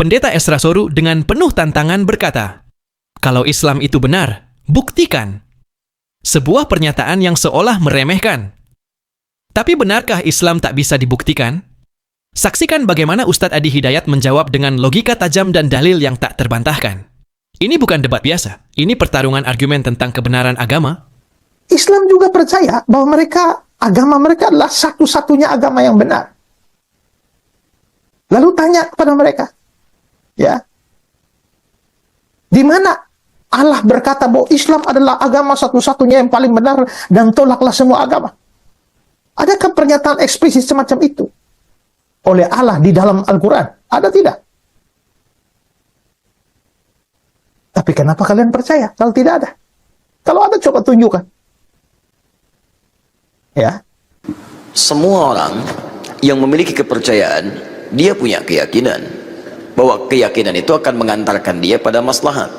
Pendeta Esra Soru dengan penuh tantangan berkata, "Kalau Islam itu benar, buktikan." Sebuah pernyataan yang seolah meremehkan. Tapi benarkah Islam tak bisa dibuktikan? Saksikan bagaimana Ustadz Adi Hidayat menjawab dengan logika tajam dan dalil yang tak terbantahkan. Ini bukan debat biasa, ini pertarungan argumen tentang kebenaran agama. Islam juga percaya bahwa agama mereka adalah satu-satunya agama yang benar. Lalu tanya kepada mereka, ya, di mana Allah berkata bahwa Islam adalah agama satu-satunya yang paling benar dan tolaklah semua agama? Adakah pernyataan eksplisit semacam itu oleh Allah di dalam Al-Quran? Ada tidak? Tapi kenapa kalian percaya kalau tidak ada? Kalau ada, coba tunjukkan. Ya. Semua orang yang memiliki kepercayaan, dia punya keyakinan bahwa keyakinan itu akan mengantarkan dia pada maslahat.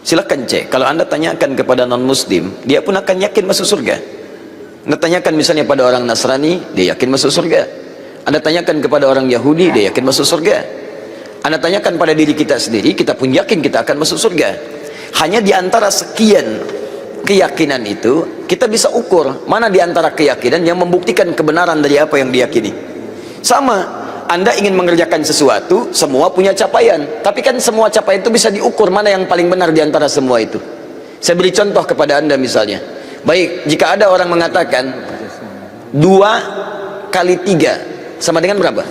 Silakan cek, kalau Anda tanyakan kepada non-muslim, dia pun akan yakin masuk surga. Anda tanyakan misalnya pada orang Nasrani, dia yakin masuk surga. Anda tanyakan kepada orang Yahudi, dia yakin masuk surga. Anda tanyakan pada diri kita sendiri, kita pun yakin kita akan masuk surga. Hanya di antara sekian keyakinan itu, kita bisa ukur mana di antara keyakinan yang membuktikan kebenaran dari apa yang diyakini. Sama, Anda ingin mengerjakan sesuatu, semua punya capaian, tapi kan semua capaian itu bisa diukur mana yang paling benar di antara semua itu. Saya beri contoh kepada Anda misalnya. Baik, jika ada orang mengatakan 2 kali 3 sama dengan berapa?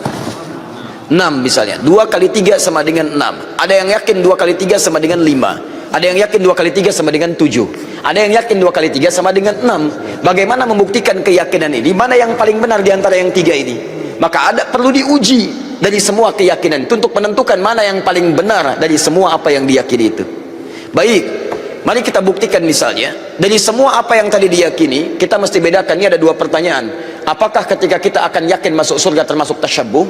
6 misalnya. 2 kali 3 sama dengan 6. Ada yang yakin 2 kali 3 sama dengan 5. Ada yang yakin 2 kali 3 sama dengan 7. Ada yang yakin 2 kali 3 sama dengan 6. Bagaimana membuktikan keyakinan ini? Mana yang paling benar di antara yang 3 ini? Maka perlu diuji dari semua keyakinan itu untuk menentukan mana yang paling benar dari semua apa yang diyakini itu. Baik, mari kita buktikan misalnya dari semua apa yang tadi diyakini, kita mesti bedakan. Ini ada 2 pertanyaan. Apakah ketika kita akan yakin masuk surga termasuk tasyabbuh?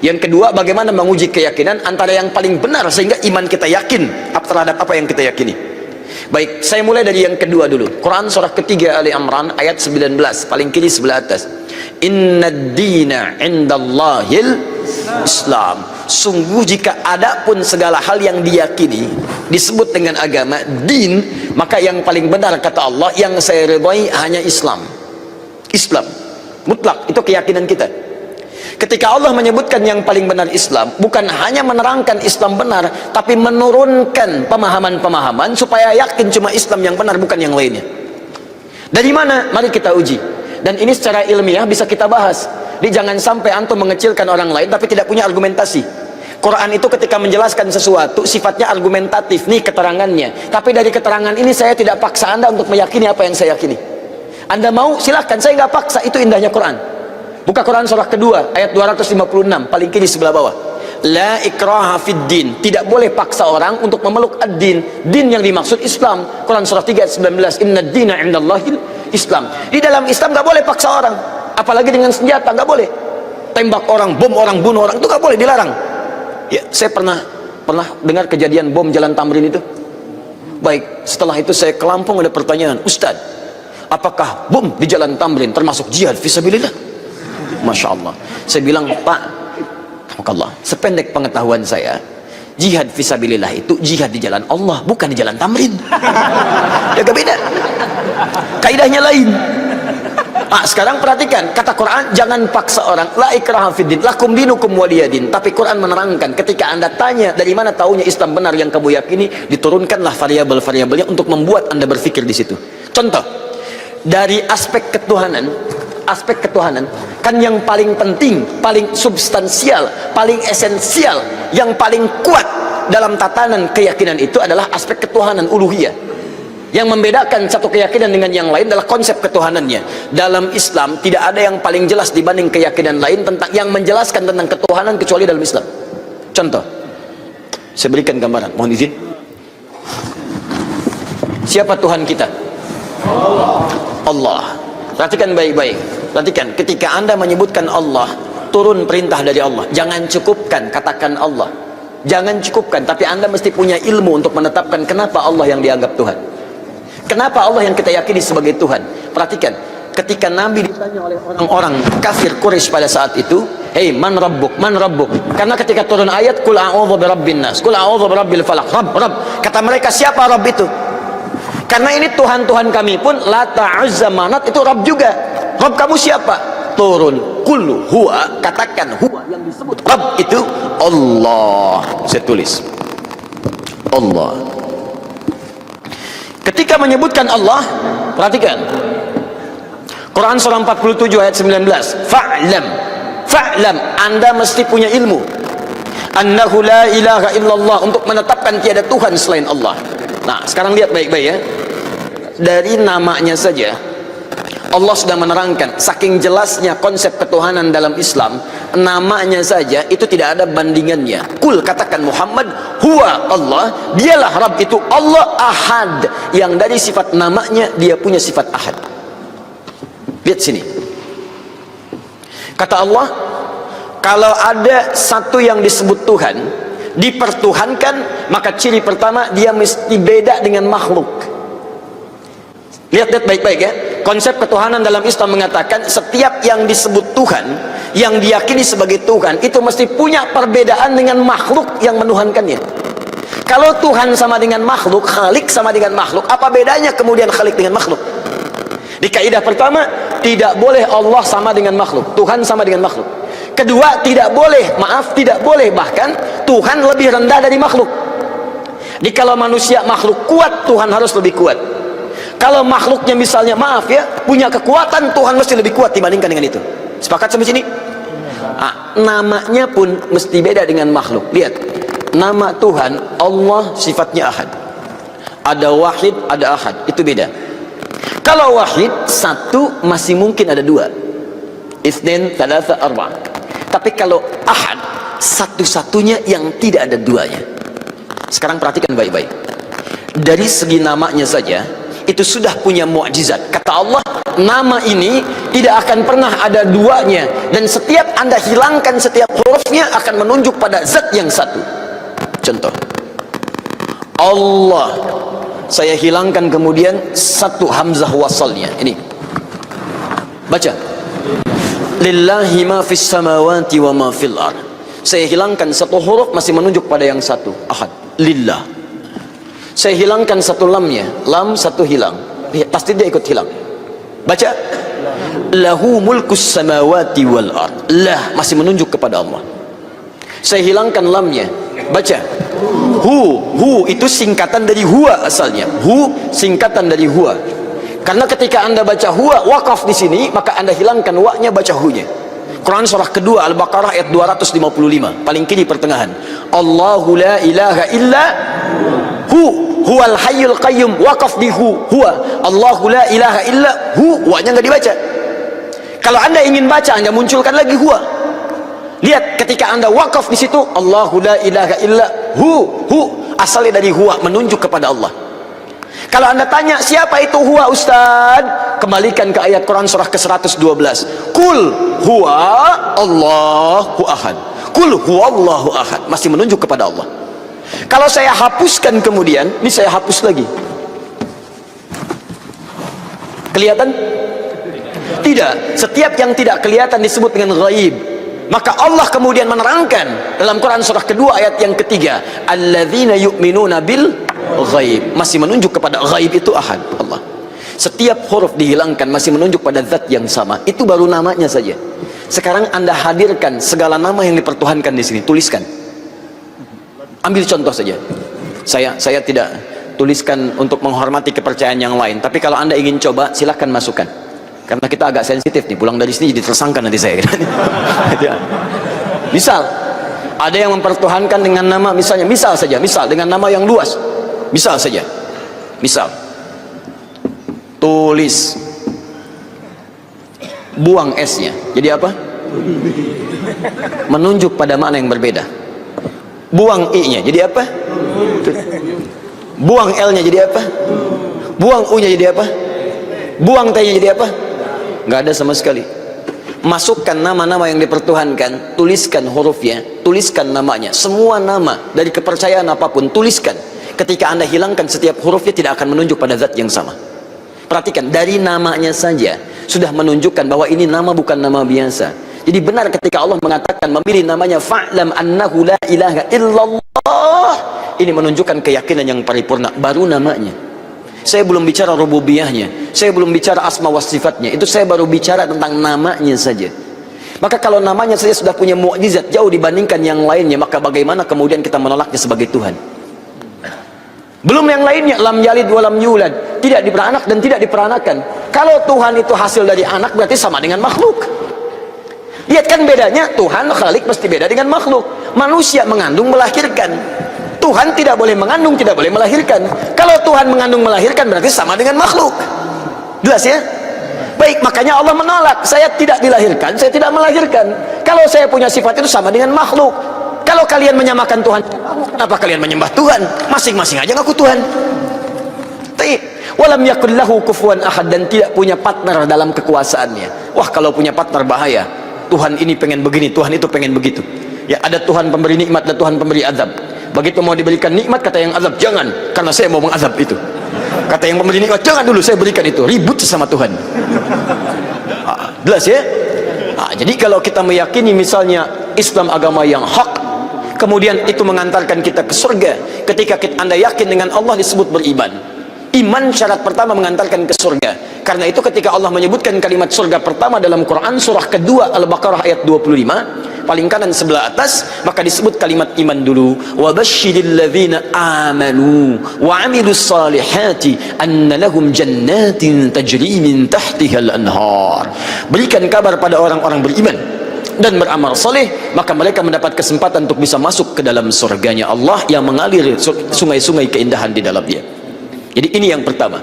Yang kedua, bagaimana menguji keyakinan antara yang paling benar sehingga iman kita yakin terhadap apa yang kita yakini. Baik, saya mulai dari yang kedua dulu. Quran surah ketiga Ali Imran ayat 19, paling kiri sebelah atas. Innad dina indallahil Islam. Sungguh jika ada pun segala hal yang diyakini disebut dengan agama, din, maka yang paling benar kata Allah, yang saya ridhai hanya Islam. Islam mutlak, itu keyakinan kita. Ketika Allah menyebutkan yang paling benar Islam, bukan hanya menerangkan Islam benar, tapi menurunkan pemahaman-pemahaman supaya yakin cuma Islam yang benar, bukan yang lainnya. Dari mana? Mari kita uji. Dan ini secara ilmiah bisa kita bahas. Jadi jangan sampai antum mengecilkan orang lain tapi tidak punya argumentasi. Quran itu ketika menjelaskan sesuatu sifatnya argumentatif, nih keterangannya. Tapi dari keterangan ini saya tidak paksa Anda untuk meyakini apa yang saya yakini. Anda mau silahkan, saya nggak paksa. Itu indahnya Quran. Buka Quran surah kedua ayat 256 paling kiri sebelah bawah. La ikraha fid din. Tidak boleh paksa orang untuk memeluk ad-din. Din yang dimaksud Islam. Quran surah 3 ayat 19. Inna dina indallahil Islam. Di dalam Islam nggak boleh paksa orang, apalagi dengan senjata, nggak boleh. Tembak orang, bom orang, bunuh orang, itu nggak boleh, dilarang. Ya, saya pernah dengar kejadian bom Jalan Tamrin itu. Baik, setelah itu saya ke Lampung, ada pertanyaan, Ustadz, apakah bom di Jalan Tamrin termasuk jihad fisabilillah? Masya Allah. Saya bilang, Pak, Allah, sependek pengetahuan saya, jihad fisabilillah itu jihad di jalan Allah, bukan di Jalan Tamrin. Ya gak beda, kaidahnya lain. Sekarang perhatikan kata Quran, jangan paksa orang. La ikraha fiddin, lakum dinukum waliyadin. Tapi Quran menerangkan, ketika Anda tanya dari mana taunya Islam benar yang kamu yakini, diturunkanlah variabel-variabelnya untuk membuat Anda berpikir di situ. Contoh, dari aspek ketuhanan kan yang paling penting, paling substansial, paling esensial, yang paling kuat dalam tatanan keyakinan itu adalah aspek ketuhanan, uluhiyah. Yang membedakan satu keyakinan dengan yang lain adalah konsep ketuhanannya. Dalam Islam tidak ada yang paling jelas dibanding keyakinan lain tentang yang menjelaskan tentang ketuhanan kecuali dalam Islam. Contoh, saya berikan gambaran, mohon izin. Siapa Tuhan kita? Allah. Perhatikan baik-baik. Perhatikan, ketika Anda menyebutkan Allah, turun perintah dari Allah. Jangan cukupkan katakan Allah. Jangan cukupkan, tapi Anda mesti punya ilmu untuk menetapkan kenapa Allah yang dianggap Tuhan. Kenapa Allah yang kita yakini sebagai Tuhan? Perhatikan, ketika Nabi ditanya oleh orang-orang kafir Quraisy pada saat itu, "Hei, man rabbuk? Man rabbuk?" Karena ketika turun ayat qul a'udzu birabbin nas, qul a'udzu birabbil falaq, Rabb. Kata mereka, siapa Rabb itu? Karena ini Tuhan-Tuhan kami pun Lata, Uzza, Manat itu Rabb juga. Rabb kamu siapa? Turun qul huwa, katakan huwa, yang disebut Rabb itu Allah. Saya tulis Allah. Ketika menyebutkan Allah, perhatikan Quran surah 47 ayat 19, fa'lam, Anda mesti punya ilmu, annahu la ilaha illallah, untuk menetapkan tiada Tuhan selain Allah. Nah, sekarang lihat baik-baik ya, dari namanya saja Allah sudah menerangkan, saking jelasnya konsep ketuhanan dalam Islam, namanya saja itu tidak ada bandingannya. Kul, katakan Muhammad, huwa Allah, dialah Rabb itu Allah Ahad, yang dari sifat namanya dia punya sifat Ahad. Lihat sini, kata Allah, kalau ada satu yang disebut Tuhan, dipertuhankan, maka ciri pertama dia mesti beda dengan makhluk. Lihat baik-baik ya, konsep ketuhanan dalam Islam mengatakan setiap yang disebut Tuhan, yang diyakini sebagai Tuhan, itu mesti punya perbedaan dengan makhluk yang menuhankannya. Kalau Tuhan sama dengan makhluk, Khalik sama dengan makhluk, apa bedanya kemudian Khalik dengan makhluk? Di kaidah pertama, tidak boleh Allah sama dengan makhluk, Tuhan sama dengan makhluk. Kedua, tidak boleh bahkan Tuhan lebih rendah dari makhluk. Jadi kalau manusia makhluk kuat, Tuhan harus lebih kuat. Kalau makhluknya misalnya, maaf ya, punya kekuatan, Tuhan mesti lebih kuat dibandingkan dengan itu. Sepakat sampai sini? Nah, namanya pun mesti beda dengan makhluk. Lihat, nama Tuhan Allah sifatnya Ahad. Ada Wahid, ada Ahad, itu beda. Kalau Wahid, satu masih mungkin ada dua. Itsnain, tsalatsa, arba'. Tapi kalau Ahad, satu-satunya yang tidak ada duanya. Sekarang perhatikan baik-baik. Dari segi namanya saja, itu sudah punya mukjizat. Kata Allah, nama ini tidak akan pernah ada duanya, dan setiap Anda hilangkan setiap hurufnya akan menunjuk pada zat yang satu. Contoh, Allah, saya hilangkan kemudian satu hamzah wasalnya. Ini baca, lillahi ma fis samawati wa ma fil ard. Saya hilangkan satu huruf, masih menunjuk pada yang satu, Ahad, lillah. Saya hilangkan satu lamnya, lam satu hilang, pasti dia ikut hilang. Baca, lahu mulkus samawati wal ard. Lah masih menunjuk kepada Allah. Saya hilangkan lamnya, baca, hu itu singkatan dari huwa asalnya. Hu singkatan dari huwa. Karena ketika Anda baca huwa wakaf di sini, maka Anda hilangkan wa-nya, baca hu-nya. Quran surah kedua Al-Baqarah ayat 255, paling kiri pertengahan. Allahu la ilaha illa huwal hayyul qayyum, waqaf di huwa. Allahu la ilaha illa wa-nya enggak dibaca. Kalau Anda ingin baca, Anda munculkan lagi huwa. Lihat, ketika Anda waqaf di situ, Allahu la ilaha illa asalnya dari huwa, menunjuk kepada Allah. Kalau Anda tanya siapa itu huwa Ustaz, kembalikan ke ayat Quran surah ke-112. Kul huwa Allahu ahad. Kul huwa Allahu ahad, masih menunjuk kepada Allah. Kalau saya hapuskan kemudian, ini saya hapus lagi, kelihatan? Tidak. Setiap yang tidak kelihatan disebut dengan ghaib. Maka Allah kemudian menerangkan dalam Quran surah kedua ayat yang ketiga, alladzina yu'minuna bil ghaib, masih menunjuk kepada ghaib itu Ahad, Allah. Setiap huruf dihilangkan masih menunjuk pada zat yang sama. Itu baru namanya saja. Sekarang Anda hadirkan segala nama yang dipertuhankan di sini, tuliskan. Ambil contoh saja. Saya tidak tuliskan untuk menghormati kepercayaan yang lain, tapi kalau Anda ingin coba, silahkan masukkan. Karena kita agak sensitif nih, pulang dari sini jadi tersangka nanti saya. Misal, ada yang mempertuhankan dengan nama, misalnya, misal dengan nama yang luas. Misal saja, misal, tulis, buang S-nya, jadi apa? Menunjuk pada makna yang berbeda. Buang I-nya, jadi apa? Buang L-nya, jadi apa? Buang U-nya, jadi apa? Buang T-nya, jadi apa? Nggak ada sama sekali. Masukkan nama-nama yang dipertuhankan, tuliskan hurufnya, tuliskan namanya. Semua nama dari kepercayaan apapun, tuliskan. Ketika Anda hilangkan setiap hurufnya, tidak akan menunjuk pada zat yang sama. Perhatikan, dari namanya saja sudah menunjukkan bahwa ini nama bukan nama biasa. Jadi benar ketika Allah mengatakan memilih namanya fa'lam annahu la ilaha illallah. Ini menunjukkan keyakinan yang paripurna, baru namanya. Saya belum bicara rububiyahnya, saya belum bicara asma wa sifatnya, itu saya baru bicara tentang namanya saja. Maka kalau namanya saja sudah punya mukjizat jauh dibandingkan yang lainnya, maka bagaimana kemudian kita menolaknya sebagai Tuhan? Belum yang lainnya, lam yalid wa lam yulad, tidak diperanak dan tidak diperanakan. Kalau Tuhan itu hasil dari anak, berarti sama dengan makhluk. Lihat kan bedanya, Tuhan Khalik mesti beda dengan makhluk. Manusia mengandung melahirkan, Tuhan tidak boleh mengandung, tidak boleh melahirkan. Kalau Tuhan mengandung melahirkan berarti sama dengan makhluk. Jelas ya? Baik, makanya Allah menolak. Saya tidak dilahirkan, saya tidak melahirkan. Kalau saya punya sifat itu sama dengan makhluk. Kalau kalian menyamakan Tuhan, kenapa kalian menyembah Tuhan? Masing-masing aja ngaku Tuhan. Walam yakul lahu kufuwan ahad, dan tidak punya partner dalam kekuasaannya. Wah, kalau punya partner bahaya. Tuhan ini pengen begini, Tuhan itu pengen begitu. Ya, ada Tuhan pemberi nikmat dan Tuhan pemberi azab. Begitu mau diberikan nikmat, kata yang azab, jangan, karena saya mau mengazab itu. Kata yang pemberi nikmat, jangan dulu, saya berikan itu. Ribut sama Tuhan. Jelas ya? Jadi kalau kita meyakini misalnya Islam agama yang hak, kemudian itu mengantarkan kita ke surga. Ketika Anda yakin dengan Allah, disebut beriman. Iman syarat pertama mengantarkan ke surga. Karena itu ketika Allah menyebutkan kalimat surga pertama dalam Quran surah kedua Al-Baqarah ayat 25, paling kanan sebelah atas, maka disebut kalimat iman dulu. Wa basyiril ladzina amanu wa 'amilus salihati anna lahum jannatin tajri min tahtihal anhar. Berikan kabar pada orang-orang beriman dan beramal saleh, maka mereka mendapat kesempatan untuk bisa masuk ke dalam surganya Allah yang mengalir sungai-sungai keindahan di dalamnya. Jadi ini yang pertama.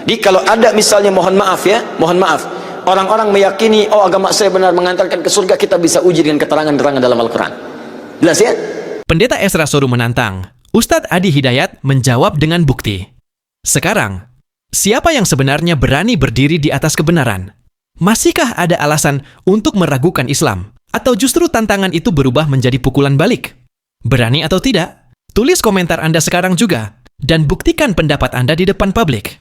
Jadi kalau ada misalnya, mohon maaf ya, mohon maaf, orang-orang meyakini, oh agama saya benar mengantarkan ke surga, kita bisa uji dengan keterangan-keterangan dalam Al-Quran. Jelas ya? Pendeta Esra Soru menantang. Ustadz Adi Hidayat menjawab dengan bukti. Sekarang, siapa yang sebenarnya berani berdiri di atas kebenaran? Masihkah ada alasan untuk meragukan Islam? Atau justru tantangan itu berubah menjadi pukulan balik? Berani atau tidak? Tulis komentar Anda sekarang juga, dan buktikan pendapat Anda di depan publik.